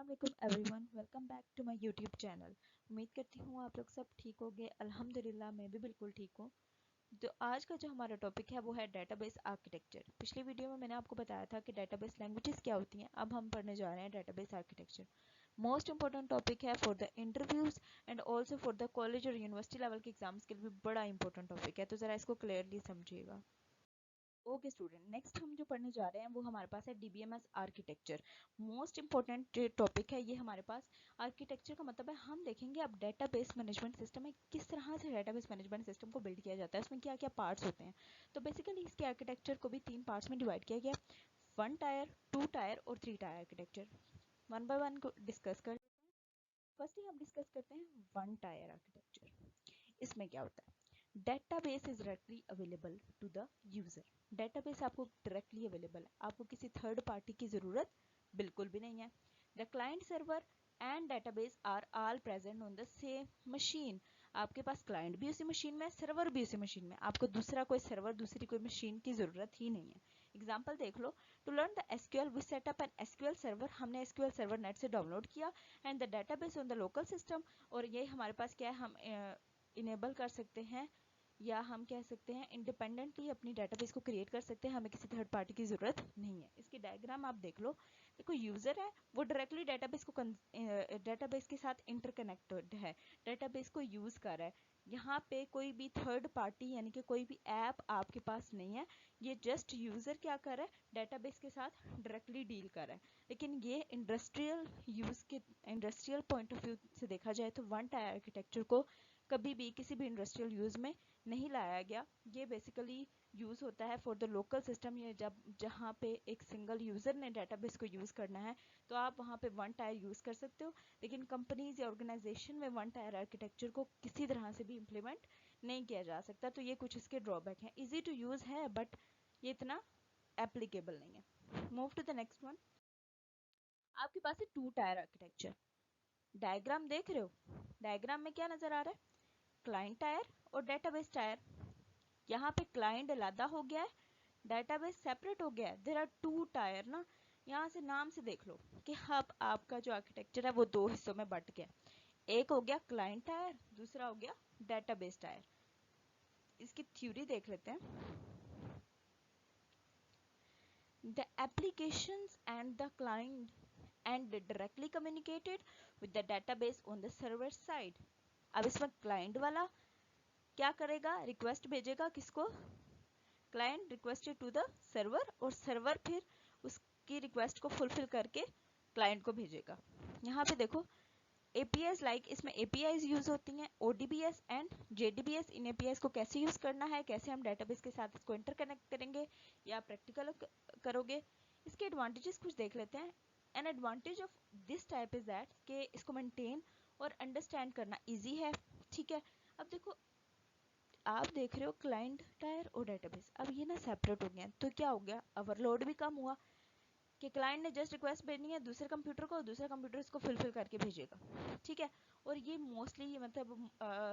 अस्सलाम everyone, welcome back to my YouTube channel. उम्मीद करती हूँ आप लोग सब ठीक होंगे। अल्हम्दुलिल्लाह मैं भी बिल्कुल ठीक हूँ। तो आज का जो हमारा टॉपिक है वो है डेटाबेस आर्किटेक्चर। पिछली वीडियो में मैंने आपको बताया था कि डेटाबेस लैंग्वेजेस क्या होती हैं। अब हम पढ़ने जा रहे हैं database architecture. Most important topic है for the interviews and also for the college और यूनिवर्सिटी लेवल के एग्जाम्स के लिए भी बड़ा इंपॉर्टेंट टॉपिक है, तो ज़रा इसको क्लियरली समझिएगा। ओके स्टूडेंट, नेक्स्ट हम जो पढ़ने जा रहे हैं वो हमारे पास है DBMS architecture. Most important topic है ये हमारे पास। आर्किटेक्चर का मतलब है हम देखेंगे अब डेटाबेस मैनेजमेंट सिस्टम है, किस तरह से डेटाबेस मैनेजमेंट सिस्टम को बिल्ड किया जाता है, उसमें क्या क्या पार्ट्स होते हैं। तो बेसिकली इसके आर्किटेक्चर को भी 3 पार्ट्स में डिवाइड किया गया, 1 टायर, 2 टायर और 3 tier architecture. One by one को डिस्कस कर लेते हैं। फर्स्टली हम डिस्कस करते हैं 1 टायर आर्किटेक्चर। इसमें क्या होता है, database is directly available to the user. Database आपको डायरेक्टली अवेलेबल है, आपको किसी थर्ड पार्टी की जरूरत बिल्कुल भी नहीं है। The client server and database are all present on the same machine. आपके पास क्लाइंट भी उसी मशीन में, सर्वर भी उसी मशीन में, आपको दूसरा कोई सर्वर, दूसरी कोई मशीन की जरूरत ही नहीं है। एग्जाम्पल देख लो, to learn the SQL we set up an SQL server. हमने एसक्यूएल सर्वर नेट से डाउनलोड किया and the database on the local system. और ये हमारे पास क्या है, हम इनेबल कर सकते हैं या हम कह सकते हैं इंडिपेंडेंटली अपनी डेटाबेस को क्रिएट कर सकते हैं, हमें किसी थर्ड पार्टी की जरूरत नहीं है। इसकी डायग्राम आप देख लो। देखो, यूजर है वो डायरेक्टली डेटाबेस के साथ इंटरकनेक्टेड है, डेटाबेस को यूज कर रहा है। यहाँ पे कोई भी थर्ड पार्टी यानी कि कोई भी ऐप आपके पास नहीं है। ये जस्ट यूजर क्या कर रहा है, डेटाबेस के साथ डायरेक्टली डील कर रहा है। लेकिन ये इंडस्ट्रियल पॉइंट ऑफ व्यू से देखा जाए तो 1 टायर आर्किटेक्चर को कभी भी किसी भी इंडस्ट्रियल यूज में नहीं लाया गया। ये बेसिकली यूज होता है फॉर द लोकल सिस्टम, या जब जहाँ पे एक सिंगल यूजर ने डेटाबेस को यूज करना है तो आप वहाँ पे 1 टायर यूज कर सकते हो। लेकिन कंपनीज या ऑर्गेनाइजेशन में 1 टायर आर्किटेक्चर को किसी तरह से भी इम्प्लीमेंट नहीं किया जा सकता। तो ये कुछ इसके ड्रॉबैक हैं। इजी टू यूज है बट ये इतना एप्लीकेबल नहीं है। Move to the next one. आपके पास है 2 टायर आर्किटेक्चर। डायग्राम देख रहे हो, डायग्राम में क्या नजर आ रहा है, क्लाइंट टायर और डेटाबेस टायर। यहाँ पे क्लाइंट अलग हो गया है, डेटाबेस सेपरेट हो गया है। देयर आर 2 टायर ना। यहाँ से नाम से देख लो कि अब आपका जो आर्किटेक्चर है वो 2 हिस्सों में बट गया। एक हो गया क्लाइंट टायर, दूसरा हो गया डेटाबेस टायर। इसकी थ्योरी देख लेते हैं। The applications and the client and directly communicated with the database on the server side. अब इसमें क्लाइंट वाला क्या करेगा, रिक्वेस्ट भेजेगा किसको, client requested to the server, और सर्वर फिर उसकी रिक्वेस्ट को फुलफिल करके क्लाइंट को भेजेगा। यहाँ पे देखो एपीआईज लाइक इसमें एपीआईज यूज होती हैं, ओडीबीएस एंड जेडीबीएस। इन एपीआईज को कैसे यूज करना है, कैसे हम डेटाबेस के साथ इसको इंटरकनेक्ट करेंगे या प्रैक्टिकल करोगे। इसके एडवांटेजेस कुछ देख लेते हैं। An advantage of this type is that कि इसको मेंटेन और अंडरस्टैंड करना इजी है। ठीक है, अब देखो आप देख रहे हो क्लाइंट टायर और डेटाबेस, अब ये ना सेपरेट हो गया, तो क्या हो गया, ओवरलोड भी कम हुआ कि क्लाइंट ने जस्ट रिक्वेस्ट भेजनी है दूसरे कंप्यूटर को, दूसरा कंप्यूटर इसको फिलफिल करके भेजेगा। ठीक है, और ये मोस्टली मतलब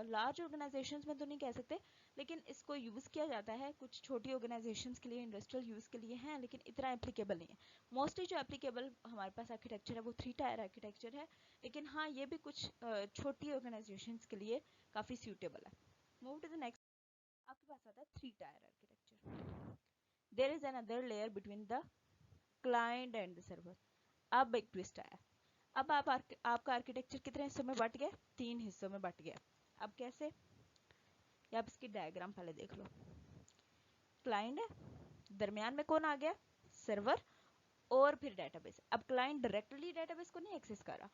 लार्ज ऑर्गेनाइजेशंस में तो नहीं कह सकते, लेकिन इसको यूज किया जाता है कुछ छोटी ऑर्गेनाइजेशंस के लिए, इंडस्ट्रियल यूज के लिए है, लेकिन इतना एप्लीकेबल नहीं है। मोस्टली जो एप्लीकेबल हमारे पास आर्किटेक्चर है वो 3 टायर आर्किटेक्चर है, लेकिन हाँ ये भी कुछ छोटी ऑर्गेनाइजेशंस के लिए काफी सूटेबल है। Move to the next. आपके पास आता है 3 tier architecture. There is another layer between the client and the server. अब एक ट्विस्ट आया। अब आपका आर्किटेक्चर कितने हिस्सों में बट गया, 3 हिस्सों में बट गया। अब कैसे, या आप इसकी डायग्राम पहले देख लो। क्लाइंट है, दरमियान में कौन आ गया, सर्वर और फिर डेटाबेस। अब क्लाइंट डायरेक्टली डेटाबेस को नहीं एक्सेस कर रहा,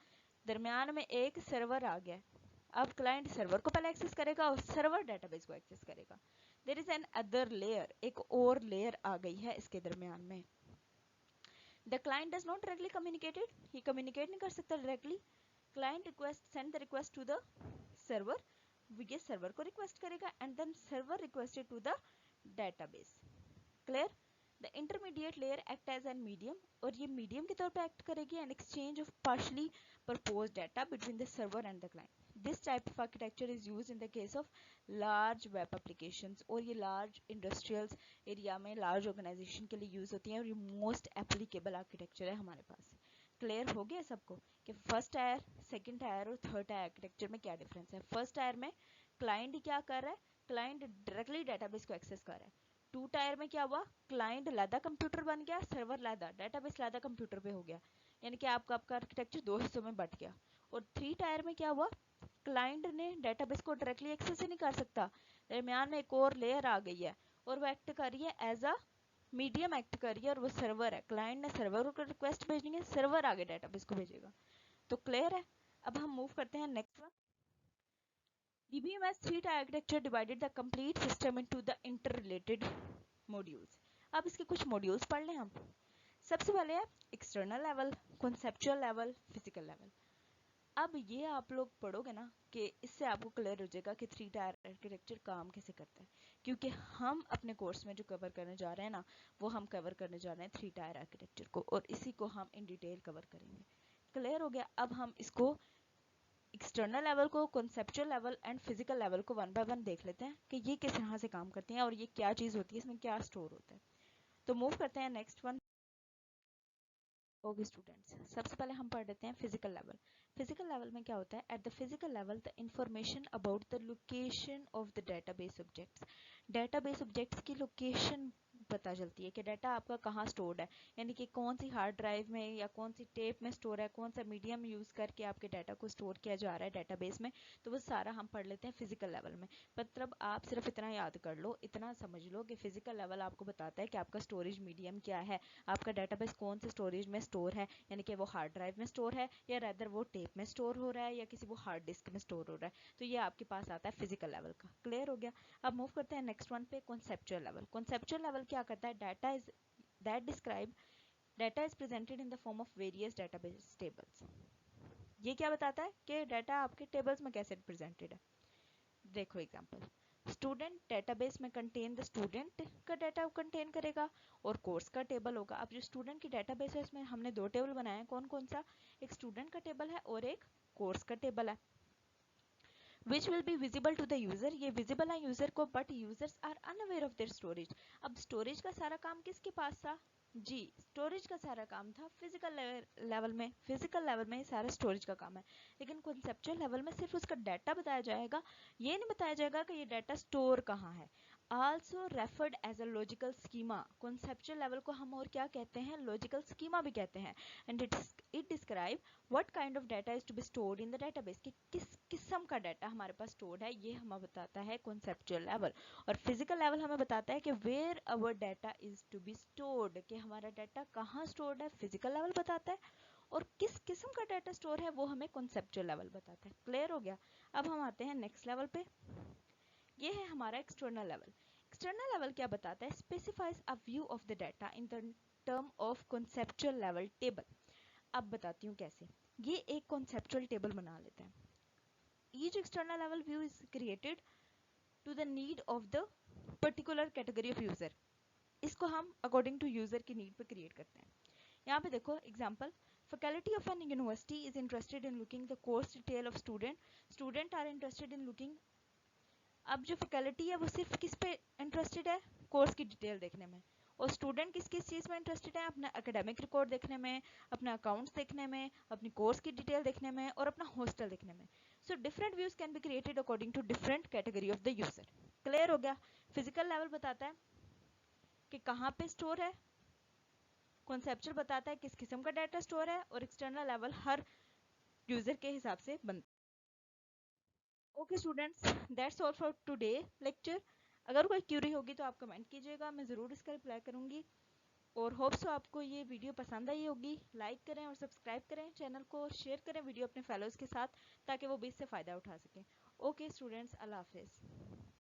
दरमियान में एक सर्वर आ गया। अब क्लाइंट सर्वर को पहले एक्सेस करेगा और सर्वर डेटाबेस को एक्सेस करेगा। There is another layer, एक और लेयर आ गई है इसके दरमियान में। The client does not directly communicated, ही कम्युनिकेट नहीं कर सकता directly. Client request send the request to the server, ये सर्वर को रिक्वेस्ट करेगा and then server requested to the database. Clear. The intermediate layer act as an medium, और ये medium के तौर पे एक्ट करेगी and exchange of partially propose data between the server and the client. This type of architecture is use in the case of large web applications, और ये large industrial area में large organisation के लिए use होती है, और ये most applicable architecture है हमारे पास। क्लियर हो गया सबको कि फर्स्ट टायर, सेकंड टायर और थर्ड टायर आर्किटेक्चर में क्या डिफरेंस है? फर्स्ट टायर में क्लाइंट क्या कर रहा है? क्लाइंट डायरेक्टली डेटाबेस को एक्सेस कर रहा है। टू टायर में क्या हुआ? क्लाइंट लादा कंप्यूटर बन गया, सर्वर लादा, डेटाबेस लादा कंप्यूटर पे हो गया, यानी कि आपका आर्किटेक्चर दो हिस्सों में बट गया। और थ्री टायर में क्या हुआ? क्लाइंट ने डेटाबेस को डायरेक्टली एक्सेस ही नहीं कर सकता, दरमियान में एक और लेयर आ गई है और वो एक्ट कर रही है एज अ मीडियम एक्ट कर रही है, और वो सर्वर है। क्लाइंट ने सर्वर को रिक्वेस्ट भेजनी है, सर्वर आगे डेटाबेस को भेजेगा। तो क्लियर है? अब हम मूव करते हैं next one. DBMS 3-tier architecture divided the complete system into the interrelated modules. अब इसके कुछ मॉड्यूल्स पढ़ लें हम। सबसे पहले है external level, conceptual level, physical level. अब ये आप लोग पढ़ोगे ना कि इससे आपको क्लियर हो जाएगा कि 3-tier आर्किटेक्चर काम कैसे करता है, क्योंकि हम अपने कोर्स में जो कवर करने जा रहे हैं ना, वो हम कवर करने जा रहे हैं 3-tier आर्किटेक्चर को, और इसी को हम इन डिटेल कवर करेंगे। क्लियर हो गया? अब हम इसको एक्सटर्नल लेवल को, conceptual level and physical level को वन बाय वन देख लेते हैं कि ये किस तरह से काम करते हैं और ये क्या चीज़ होती है, इसमें क्या स्टोर होता है। तो मूव करते हैं नेक्स्ट वन। ओके स्टूडेंट्स, सबसे पहले हम पढ़ लेते हैं फिजिकल लेवल। फिजिकल लेवल में क्या होता है? At the physical level the information about the location of the database objects. Database objects की लोकेशन पता चलती है कि डाटा आपका कहाँ स्टोर्ड है, यानी कि कौन सी हार्ड ड्राइव में या कौन सी टेप में स्टोर है, कौन सा मीडियम यूज़ करके आपके डाटा को स्टोर किया जा रहा है डेटाबेस में। तो वो सारा हम पढ़ लेते हैं फिजिकल लेवल में। मतलब आप सिर्फ इतना याद कर लो, इतना समझ लो कि फिजिकल लेवल आपको बताता है कि आपका स्टोरेज मीडियम क्या है, आपका डेटाबेस कौन से स्टोरेज में स्टोर है, यानी कि वो हार्ड ड्राइव में स्टोर है या रैदर वो टेप में स्टोर हो रहा है या किसी वो हार्ड डिस्क में स्टोर हो रहा है। तो ये आपके पास आता है फिजिकल लेवल का। क्लियर हो गया? अब मूव करते हैं नेक्स्ट वन पे, कॉन्सेप्चुअल लेवल। कॉन्सेप्चुअल लेवल क्या करता है? Data is that describe data is presented in the form of various database tables. ये क्या बताता है कि डाटा आपके टेबल्स में कैसे रिप्रेजेंटेड है। देखो एग्जांपल, स्टूडेंट डेटाबेस में कंटेन द स्टूडेंट का डाटा कंटेन करेगा और कोर्स का टेबल होगा। अब जो स्टूडेंट की डेटाबेस है उसमें हमने दो टेबल बनाए हैं, कौन कौन सा? एक स्टूडेंट का टेबल है और एक कोर्स का टेबल है। Which will be visible to the user, ये विजिबल है यूजर को, but users are unaware of their storage. अब स्टोरेज का सारा काम किसके पास था? जी, स्टोरेज का सारा काम था फिजिकल लेवल में। फिजिकल लेवल में सारा स्टोरेज का काम है, लेकिन कॉन्सेप्चुअल लेवल में सिर्फ उसका डाटा बताया जाएगा, ये नहीं बताया जाएगा कि ये डाटा स्टोर कहाँ है। Also referred as a logical schema. Conceptual level को हम और क्या कहते हैं? लॉजिकल स्कीमा भी कहते हैं। And it describe what kind of data is to be stored in the database, कि किस किस्म का डाटा हमारे पास स्टोर्ड है, ये हमें बताता है कॉन्सेप्चुअल लेवल। और फिजिकल लेवल हमें बताता है कि where our data is to be stored, कि हमारा डाटा कहाँ स्टोर्ड है, फिजिकल लेवल बताता है। और किस किस्म का डाटा स्टोर है वो हमें कॉन्सेप्चुअल लेवल बताता है। क्लियर हो गया? अब हम आते हैं नेक्स्ट लेवल पे, ये है हमारा एक्सटर्नल लेवल। एक्सटर्नल लेवल क्या बताता है? Specifies a view of the data in the term of conceptual level table. अब बताती हूँ कैसे। ये एक कॉन्सेप्चुअल टेबल बना लेते हैं। Each external level view is created to the need of the particular category of user. इसको हम अकॉर्डिंग टू यूजर की नीड पे क्रिएट करते हैं। यहाँ पे देखो example, faculty of an university is interested in looking the course detail of student, student are interested in looking. अब जो फैकल्टी है वो सिर्फ किस पे इंटरेस्टेड है? कोर्स की डिटेल देखने में। और स्टूडेंट किस किस चीज़ में इंटरेस्टेड है? अपना एकेडमिक रिकॉर्ड देखने में, अपना अकाउंट्स देखने में, अपनी कोर्स की डिटेल देखने में और अपना हॉस्टल देखने में। So different views can be created according to different category of the user. Clear हो गया? फिजिकल लेवल बताता है कि कहाँ पे स्टोर है, कॉन्सेप्चुअल बताता है किस किस्म का डाटा स्टोर है, और एक्सटर्नल लेवल हर यूजर के हिसाब से बनता है। Okay students, that's all for today lecture. अगर कोई क्यूरी होगी तो आप कमेंट कीजिएगा, मैं ज़रूर इसका रिप्लाई करूँगी। और होप सो आपको ये वीडियो पसंद आई होगी। लाइक करें और सब्सक्राइब करें चैनल को, और शेयर करें वीडियो अपने फेलोज़ के साथ ताकि वो भी इससे फ़ायदा उठा सकें। ओके स्टूडेंट्स, अल्लाह हाफिज़।